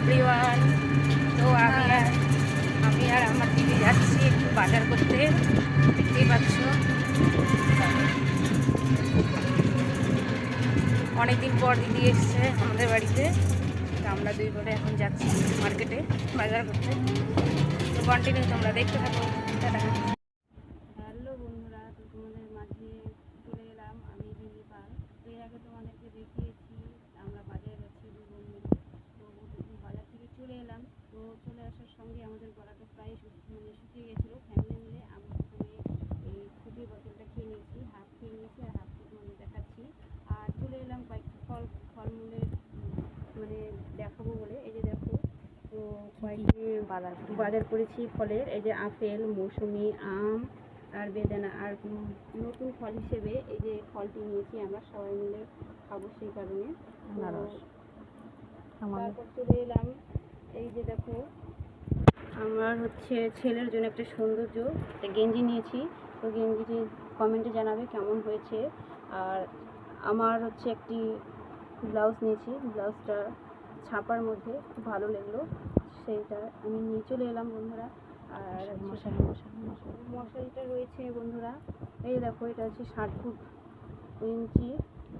Everyone. তো আমি আর আমার দিদি যাচ্ছি একটু বাজার করতে, দেখতেই পাচ্ছ। অনেকদিন পর দিদি এসছে আমাদের বাড়িতে, তো আমরা দুই বোনে এখন যাচ্ছি মার্কেটে বাজার করতে। তো কন্টিনিউ তোমরা দেখতে থাকো। হ্যালো বন্ধুরা, তো তোমাদের মাঝে চলে এলাম আমি দিদি পাল। তো এর আগে তোমাদেরকে দেখিয়েছি আমরা বাজারে যাচ্ছি দুই বোন মিলে। তো বাজার থেকে চলে এলাম। তো চলে আসার সঙ্গে আমাদের গলাটা প্রায় শুকিয়ে গেছিলো। ফ্যামিলি মিলে আমি প্রথমে এই খুঁটির বোতলটা খেয়ে নিয়েছি, হাফ খেয়ে নিয়েছি আর হাফ তোমাদের দেখাচ্ছি। আর চলে এলাম কয়েকটা ফলমূলের দেখাবো বলে। এই যে দেখো, তো কয়েকটি বাজার করেছি ফলের। এই যে আপেল, মৌসুমি, আম আর বেদানা। আর নতুন ফল হিসেবে এই যে ফলটি নিয়েছি, আমরা সবাই মিলে খাবো সেই কারণে। তারপর চলে এলাম, এই যে দেখো আমার ছেলের জন্য একটা সৌন্দর্য গেঞ্জি নিয়েছি। তো গেঞ্জিটি কমেন্টে জানাবে কেমন হয়েছে। আর আমার একটি ব্লাউজ নিয়েছি, ব্লাউজটা ছাপার মধ্যে খুব ভালো লাগলো, সেইটা আমি নিয়ে চলে এলাম বন্ধুরা। আর মশারিটা রয়েছে বন্ধুরা, এই দেখো এটা 60 ইঞ্চি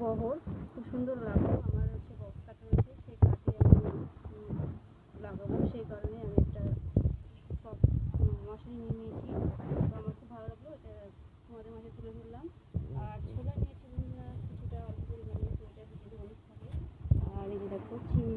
বহর, খুব সুন্দর লাগলো। আমার বক্স কাট রয়েছে, সেই কাটে আমি লাগাবো, সেই কারণে আমি একটা সব মশারি নিয়ে নিয়েছি। তো আমার খুব ভালো লাগলো, এটা তোমাদের মাঝে তুলে ধরলাম। আর ছোলা নিয়েছি বন্ধুরা কিছুটা, অল্প পরিমাণে, তো এটা অনেক থাকে। আর এই যে দেখো চিনি